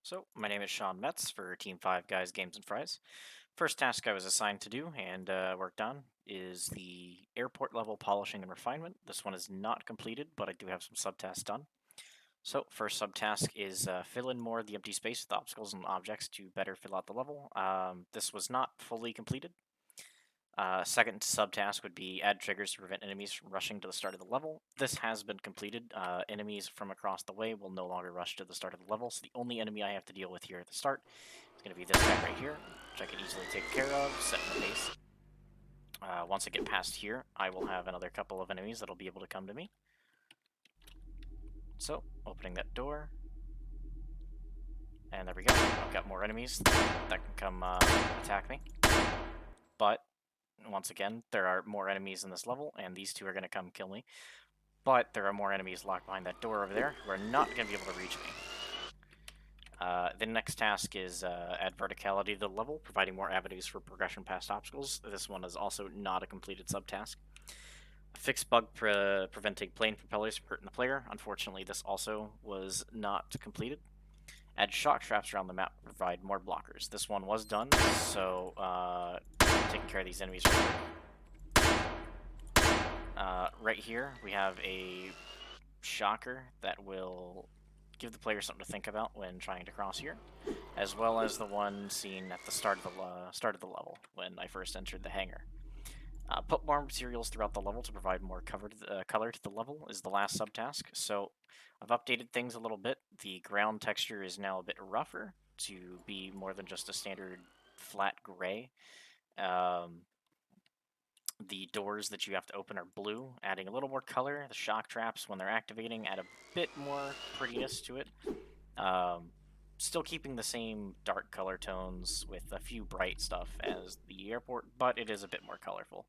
So, my name is Sean Metz for Team 5 Guys, Games, and Fries. First task I was assigned to do and worked on is the airport level polishing and refinement. This one is not completed, but I do have some subtasks done. So, first subtask is fill in more of the empty space with obstacles and objects to better fill out the level. This was not fully completed. Second subtask would be add triggers to prevent enemies from rushing to the start of the level. This has been completed. Enemies from across the way will no longer rush to the start of the level, so the only enemy I have to deal with here at the start is going to be this guy right here, which I can easily take care of, setting the pace. Once I get past here, I will have another couple of enemies that'll be able to come to me. So, opening that door. And there we go. I've got more enemies that can come attack me. But once again, there are more enemies in this level, and these two are going to come kill me. But there are more enemies locked behind that door over there who are not going to be able to reach me. The next task is add verticality to the level, providing more avenues for progression past obstacles. This one is also not a completed subtask. Fix bug preventing plane propellers from hurting the player. Unfortunately, this also was not completed. Add shock traps around the map to provide more blockers. This one was done, so taking care of these enemies real quick. Right here, we have a shocker that will give the player something to think about when trying to cross here, as well as the one seen at the start of the level when I first entered the hangar. Put more materials throughout the level to provide more color to the level is the last subtask. So I've updated things a little bit. The ground texture is now a bit rougher to be more than just a standard flat gray. The doors that you have to open are blue, adding a little more color. The shock traps, when they're activating, add a bit more prettiness to it. Still keeping the same dark color tones with a few bright stuff as the airport, but it is a bit more colorful.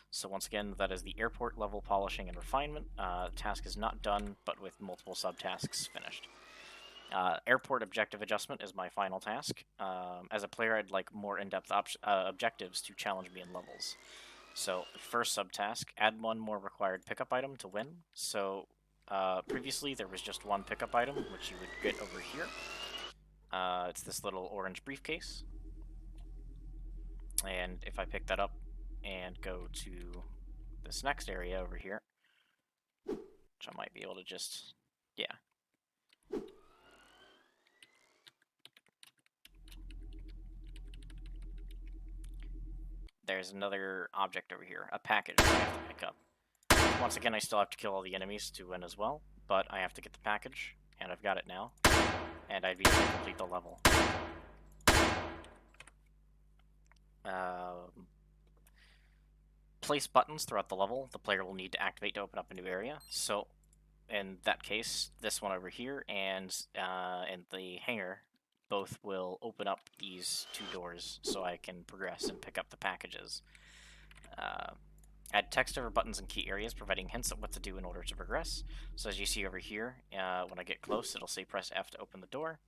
So once again, that is the airport level polishing and refinement. The task is not done, but with multiple subtasks finished. Airport objective adjustment is my final task. As a player, I'd like more in-depth objectives to challenge me in levels. So, first subtask, add one more required pickup item to win. So, previously there was just one pickup item, which you would get over here. It's this little orange briefcase. And if I pick that up and go to this next area over here, which I might be able to just, yeah. There's another object over here, a package that I have to pick up. Once again, I still have to kill all the enemies to win as well, but I have to get the package, and I've got it now, and I'd be able to complete the level. Place buttons throughout the level. The player will need to activate to open up a new area. So, in that case, this one over here and the hangar both will open up these two doors so I can progress and pick up the packages. Add text over buttons in key areas, providing hints at what to do in order to progress. So as you see over here, when I get close, it'll say press F to open the door.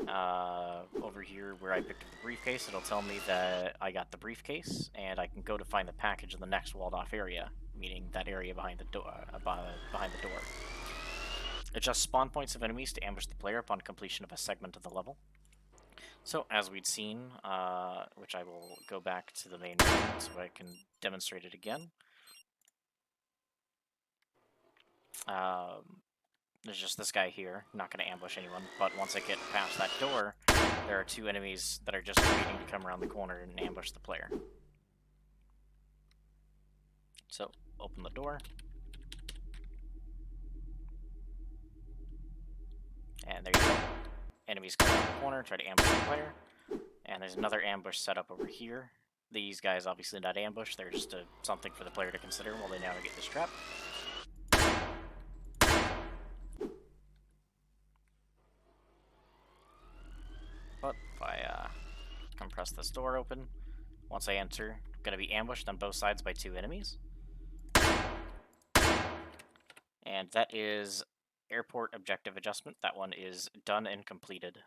Over here where I picked up the briefcase, it'll tell me that I got the briefcase, and I can go to find the package in the next walled-off area, meaning that area behind the door. Adjust spawn points of enemies to ambush the player upon completion of a segment of the level. So, as we'd seen, which I will go back to the main menu so I can demonstrate it again. There's just this guy here, not going to ambush anyone, but once I get past that door, there are two enemies that are just waiting to come around the corner and ambush the player. So, open the door. And there you go. Enemies come around the corner, try to ambush the player. And there's another ambush set up over here. These guys obviously not ambush, they're just something for the player to consider while they navigate this trap. But if I compress this door open, once I enter, I'm going to be ambushed on both sides by two enemies. And that is airport objective adjustment. That one is done and completed.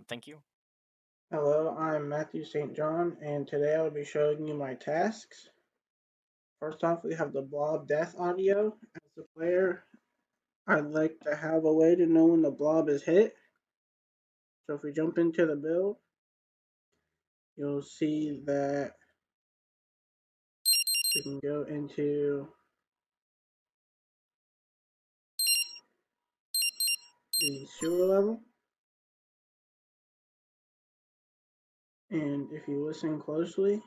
Thank you. Hello, I'm Matthew St. John, and today I'll be showing you my tasks. First off, we have the blob death audio. As a player, I'd like to have a way to know when the blob is hit. So if we jump into the build, you'll see that we can go into the sewer level. And if you listen closely,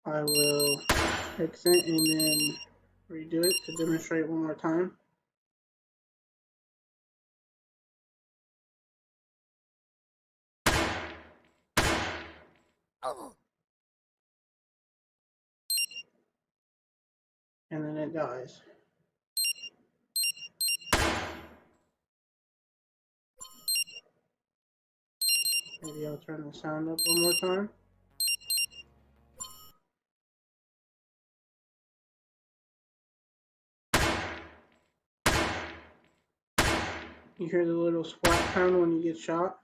I will exit and then redo it to demonstrate one more time. And then it dies. Maybe I'll turn the sound up one more time. You hear the little splat sound when you get shot.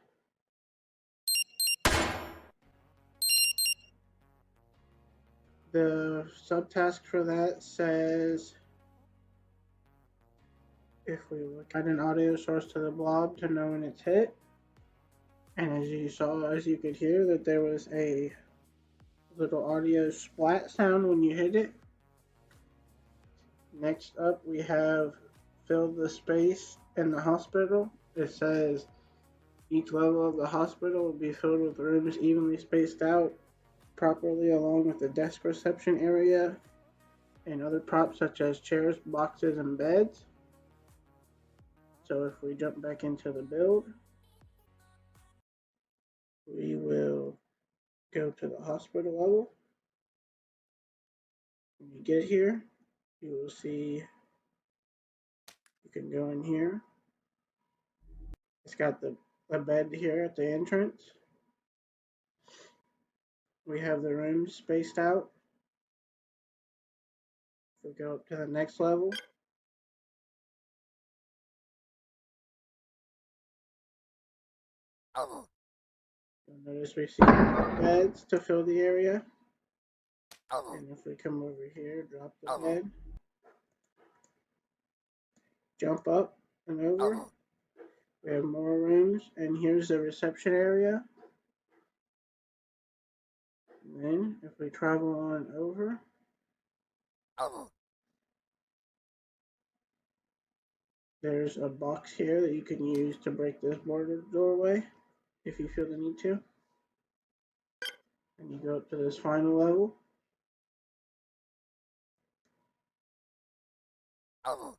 The subtask for that says if we look at an audio source to the blob to know when it's hit. And as you could hear, that there was a little audio splat sound when you hit it. Next up, we have fill the space in the hospital. It says each level of the hospital will be filled with rooms evenly spaced out properly, along with the desk reception area and other props such as chairs, boxes, and beds. So if we jump back into the build, we will go to the hospital level. When you get here, you will see you can go in here. It's got the bed here at the entrance. We have the rooms spaced out. If we go up to the next level, you'll notice we see beds to fill the area. And if we come over here, drop the bed, jump up and over, we have more rooms, and here's the reception area. And then if we travel on over, there's a box here that you can use to break this border doorway if you feel the need to. And you go up to this final level.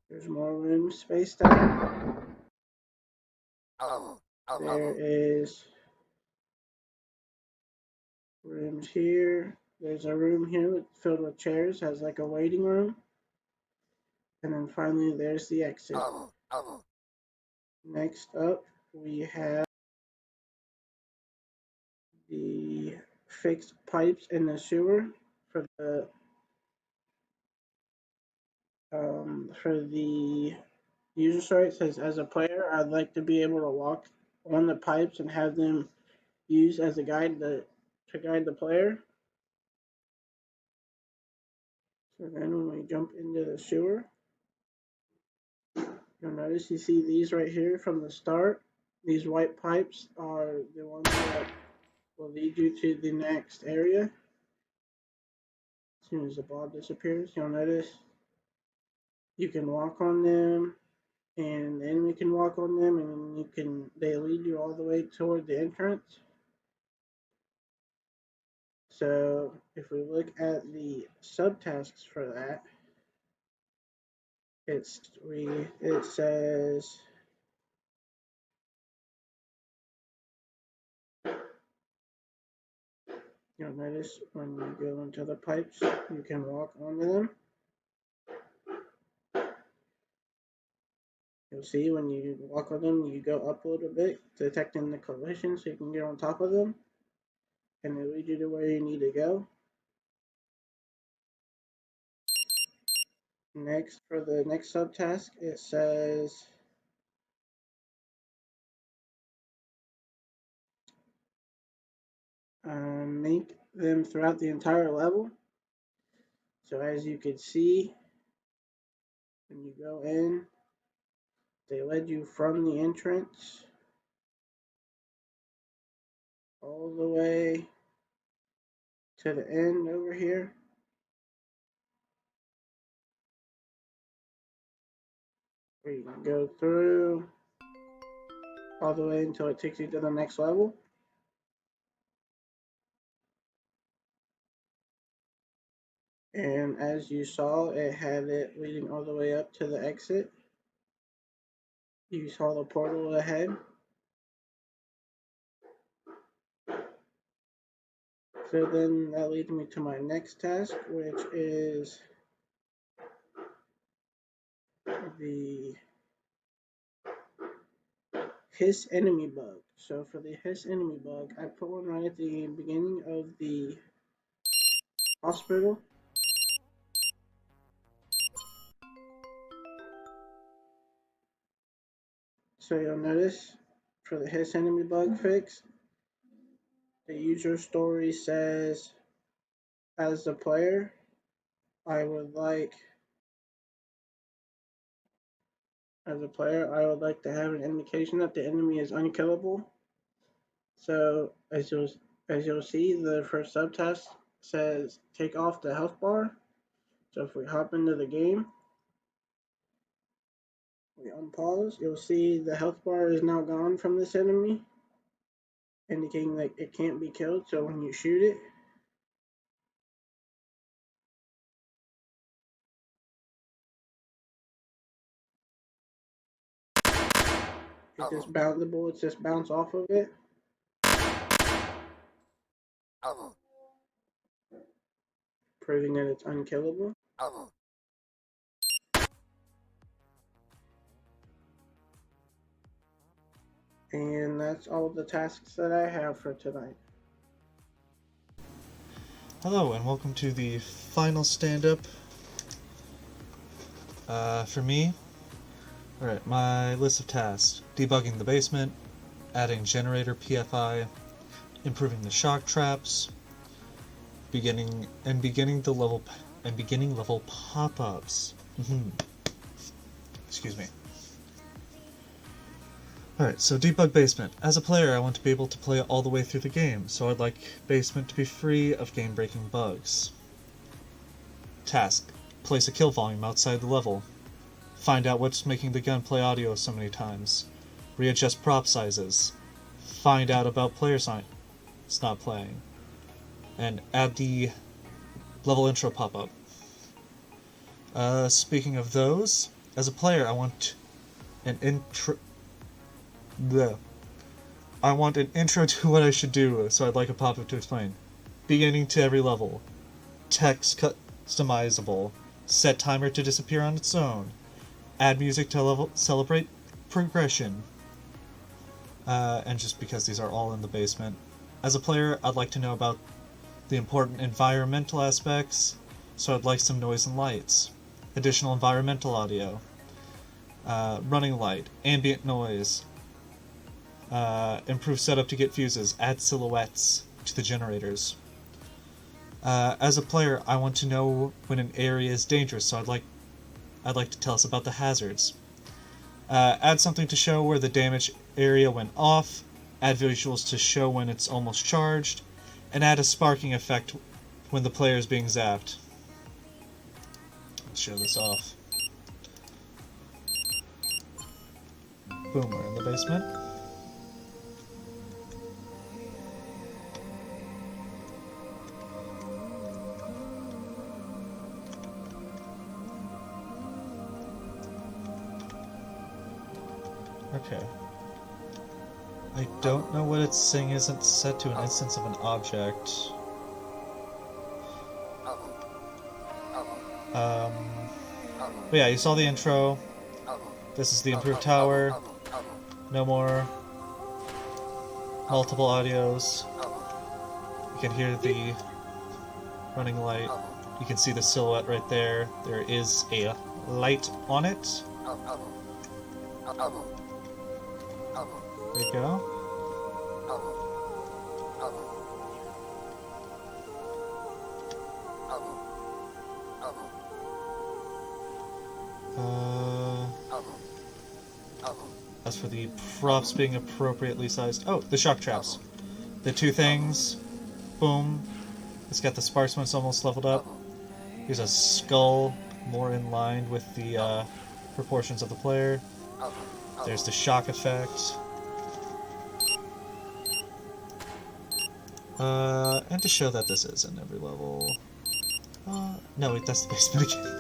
There's more rooms spaced out. There is rooms here. There's a room here filled with chairs, has like a waiting room. And then finally there's the exit. Next up we have the fixed pipes in the sewer for the user story. It says, as a player, I'd like to be able to walk on the pipes and have them used as a guide to guide the player. So then when we jump into the sewer, you'll notice you see these right here from the start. These white pipes are the ones that will lead you to the next area. As soon as the blob disappears, you'll notice you can walk on them, and the enemy can walk on them, and they lead you all the way toward the entrance. So if we look at the subtasks for that, it says you'll notice when you go into the pipes, you can walk onto them. You'll see when you walk on them, you go up a little bit, detecting the collision so you can get on top of them, and they lead you to where you need to go. Next, for the next subtask, it says make them throughout the entire level. So as you can see, when you go in, they led you from the entrance all the way to the end over here. Where you can go through all the way until it takes you to the next level. And as you saw, it had it leading all the way up to the exit. You saw the portal ahead. So then that leads me to my next task, which is the hiss enemy bug. So for the hiss enemy bug, I put one right at the beginning of the hospital. So you'll notice for the hiss enemy bug fix, the user story says, as the player, I would like to have an indication that the enemy is unkillable. So as you'll see, the first subtask says take off the health bar. So if we hop into the game, we unpause, you'll see the health bar is now gone from this enemy, indicating that it can't be killed. So when you shoot it, the bullets just bounce off of it. Proving that it's unkillable. And that's all the tasks that I have for tonight. Hello and welcome to the final stand-up for me. Alright, my list of tasks: debugging the basement, adding generator PFI, improving the shock traps, beginning level pop-ups. Excuse me. Alright, so debug basement. As a player, I want to be able to play all the way through the game, so I'd like basement to be free of game-breaking bugs. Task: place a kill volume outside the level. Find out what's making the gunplay audio so many times. Readjust prop sizes. Find out about player sign it's not playing. And add the level intro pop-up. Speaking of those, as a player, I want an intro to what I should do, so I'd like a pop-up to explain. Beginning to every level. Text customizable. Set timer to disappear on its own. Add music to celebrate progression. And just because these are all in the basement. As a player, I'd like to know about the important environmental aspects, so I'd like some noise and lights. Additional environmental audio. Running light. Ambient noise. Improve setup to get fuses. Add silhouettes to the generators. As a player, I want to know when an area is dangerous, so I'd like to tell us about the hazards. Add something to show where the damage area went off. Add visuals to show when it's almost charged. And add a sparking effect when the player is being zapped. Let's show this off. Boom, we're in the basement. Okay. I don't know what it's saying isn't set to an instance of an object. But yeah, you saw the intro. This is the improved tower. No more multiple audios. You can hear the running light. You can see the silhouette right there. There is a light on it. There you go. As for the props being appropriately sized... Oh, the shock traps. the two things, boom. It's got the sparseness almost leveled up. Here's a skull more in line with the proportions of the player. There's the shock effect. And to show that this is in every level. No, wait, that's the basement again.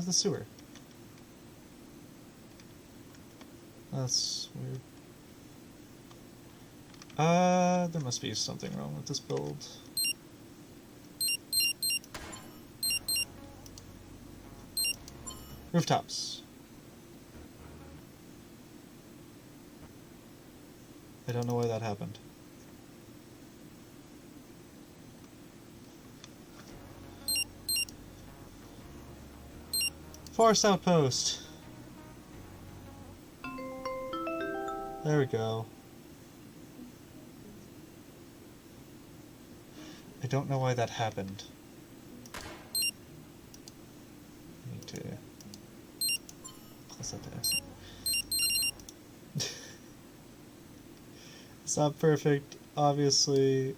The sewer. That's weird. There must be something wrong with this build. Rooftops. I don't know why that happened. Forest outpost. There we go. I don't know why that happened. I need to close that to exit. It's not perfect. Obviously,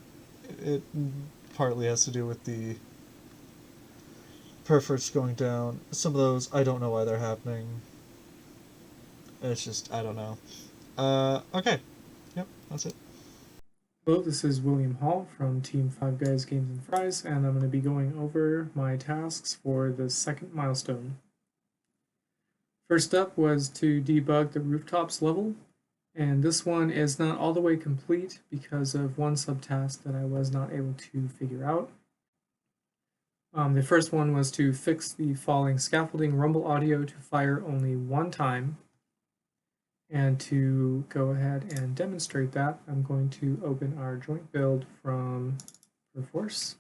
it partly has to do with the perfs going down. Some of those, I don't know why they're happening. It's just, I don't know. Okay. Yep, that's it. Hello, this is William Hall from Team 5 Guys Games and Fries, and I'm going to be going over my tasks for the second milestone. First up was to debug the rooftops level, and this one is not all the way complete because of one subtask that I was not able to figure out. The first one was to fix the falling scaffolding rumble audio to fire only one time. And to go ahead and demonstrate that, I'm going to open our joint build from Perforce.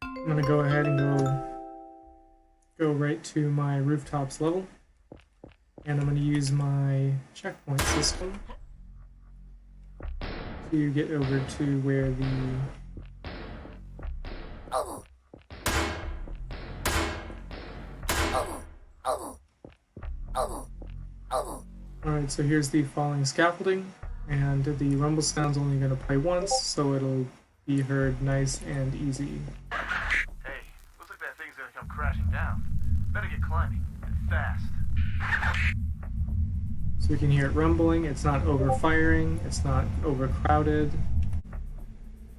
I'm going to go ahead and go right to my rooftops level. And I'm going to use my checkpoint system to get over to where the Alright, so here's the falling scaffolding, and the rumble sound's only going to play once, so it'll be heard nice and easy. Hey, looks like that thing's going to come crashing down. Better get climbing, and fast. So you can hear it rumbling, it's not overfiring, it's not overcrowded.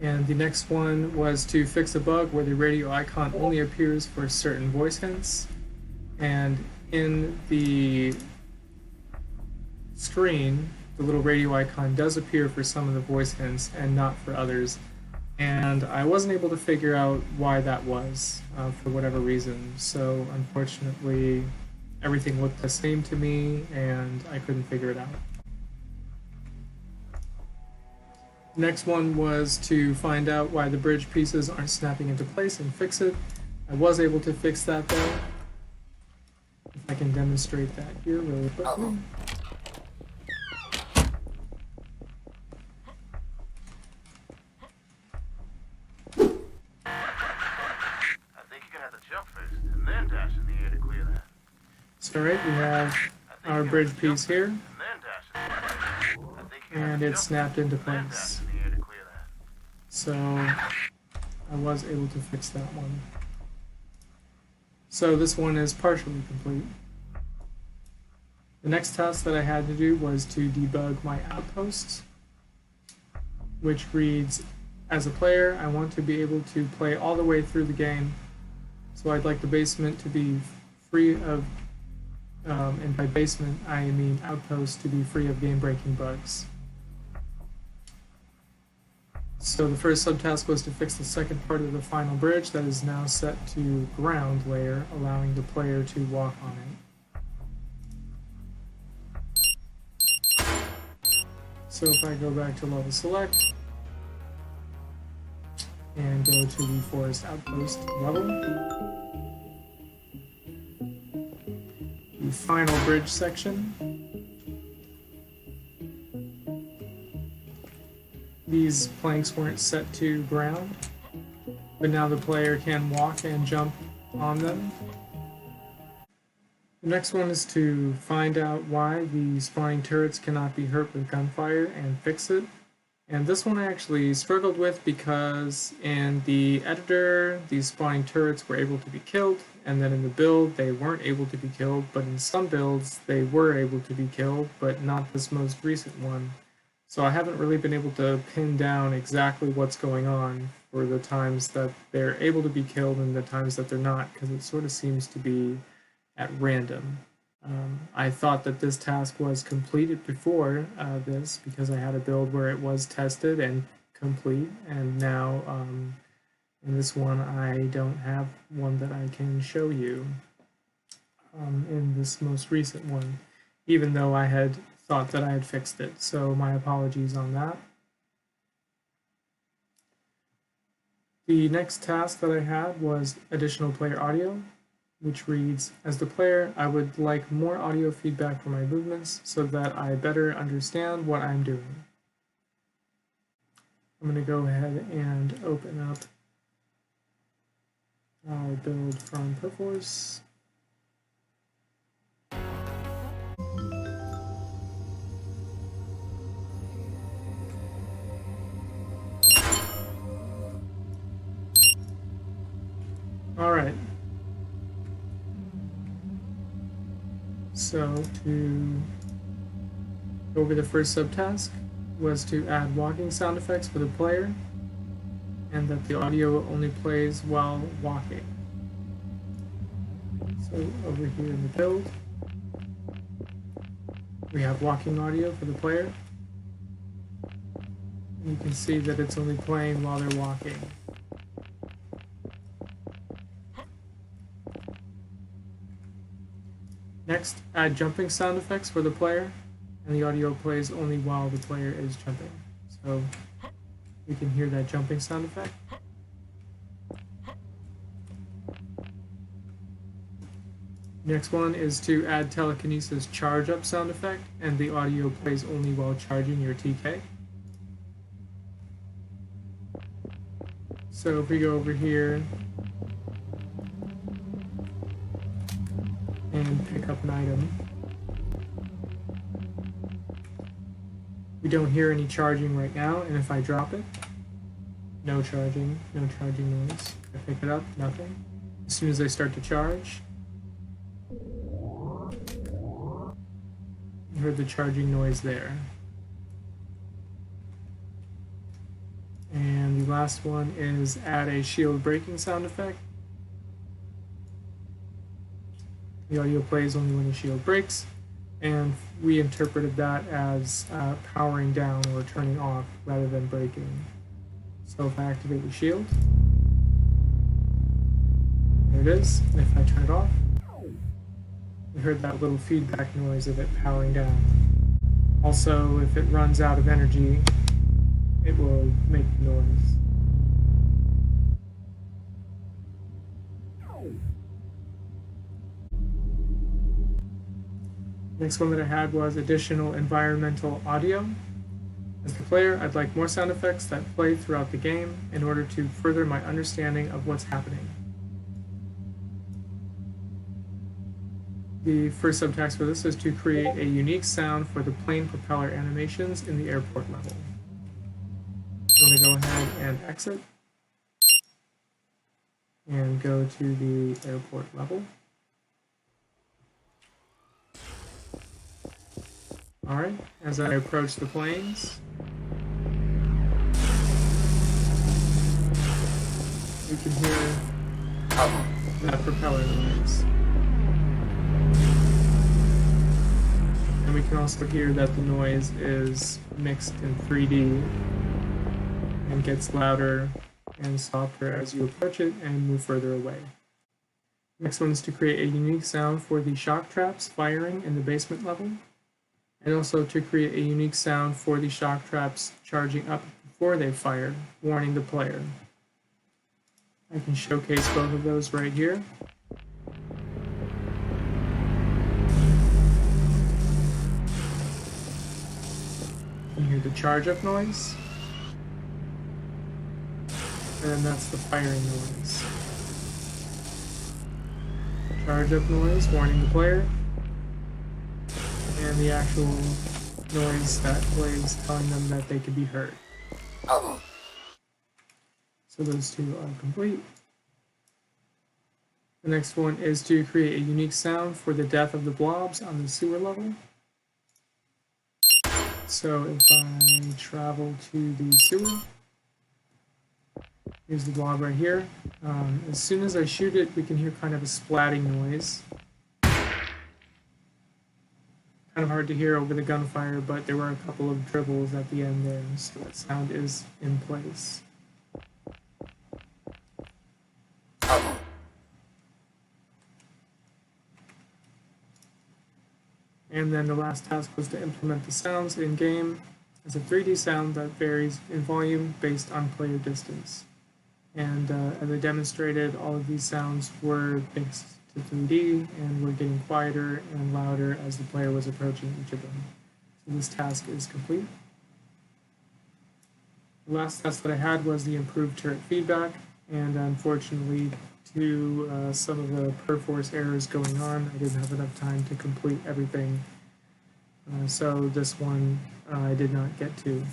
And the next one was to fix a bug where the radio icon only appears for certain voice hints. And in the screen, the little radio icon does appear for some of the voice hints and not for others. And I wasn't able to figure out why that was, for whatever reason. So unfortunately, everything looked the same to me, and I couldn't figure it out. The next one was to find out why the bridge pieces aren't snapping into place and fix it. I was able to fix that though. If I can demonstrate that here really quickly. I think you're going to have to jump first, and then dash in the air to clear that. So right, we have our bridge piece here, and it's snapped into place. So I was able to fix that one. So this one is partially complete. The next task that I had to do was to debug my outposts, which reads, as a player, I want to be able to play all the way through the game, so I'd like the basement to be free of, and by basement I mean outposts, to be free of game-breaking bugs. So the first subtask was to fix the second part of the final bridge that is now set to ground layer, allowing the player to walk on it. So if I go back to level select, and go to the Forest Outpost level. The final bridge section. These planks weren't set to ground, but now the player can walk and jump on them. The next one is to find out why the spawning turrets cannot be hurt with gunfire and fix it. And this one I actually struggled with because in the editor, these spawning turrets were able to be killed, and then in the build, they weren't able to be killed, but in some builds, they were able to be killed, but not this most recent one. So I haven't really been able to pin down exactly what's going on for the times that they're able to be killed and the times that they're not, because it sort of seems to be at random. I thought that this task was completed before this because I had a build where it was tested and complete, and now in this one I don't have one that I can show you in this most recent one, even though I had thought that I had fixed it, so my apologies on that. The next task that I had was additional player audio, which reads, as the player, I would like more audio feedback for my movements so that I better understand what I'm doing. I'm going to go ahead and open up our build from Perforce. All right. So to go over the first subtask was to add walking sound effects for the player, and that the audio only plays while walking. So over here in the build, we have walking audio for the player. And you can see that it's only playing while they're walking. Next, add jumping sound effects for the player, and the audio plays only while the player is jumping. So we can hear that jumping sound effect. Next one is to add telekinesis charge up sound effect, and the audio plays only while charging your TK. So if we go over here and pick up an item, we don't hear any charging right now, and if I drop it, no charging noise. If I pick it up, nothing. As soon as I start to charge, you heard the charging noise there. And the last one is add a shield breaking sound effect. The audio plays only when the shield breaks, and we interpreted that as powering down or turning off rather than breaking. So if I activate the shield, there it is. And if I turn it off, we heard that little feedback noise of it powering down. Also, if it runs out of energy, it will make the noise. Next one that I had was additional environmental audio. As the player, I'd like more sound effects that play throughout the game in order to further my understanding of what's happening. The first subtask for this is to create a unique sound for the plane propeller animations in the airport level. I'm going to go ahead and exit and go to the airport level. Alright, as I approach the planes, you can hear that propeller noise. And we can also hear that the noise is mixed in 3D and gets louder and softer as you approach it and move further away. Next one is to create a unique sound for the shock traps firing in the basement level, and also to create a unique sound for the shock traps charging up before they fire, warning the player. I can showcase both of those right here. You can hear the charge up noise. And then that's the firing noise. Charge up noise warning the player. And the actual noise that plays telling them that they could be heard. So those two are complete. The next one is to create a unique sound for the death of the blobs on the sewer level. So if I travel to the sewer, here's the blob right here. As soon as I shoot it, we can hear kind of a splatting noise. Kind of hard to hear over the gunfire, but there were a couple of dribbles at the end there, so that sound is in place. And then the last task was to implement the sounds in-game as a 3D sound that varies in volume based on player distance. And as I demonstrated, all of these sounds were fixed to 3D and were getting quieter and louder as the player was approaching each of them. So this task is complete. The last task that I had was the improved turret feedback, and unfortunately, due to some of the perforce errors going on, I didn't have enough time to complete everything. So this one I did not get to.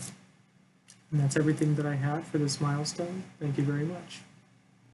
And that's everything that I had for this milestone. Thank you very much.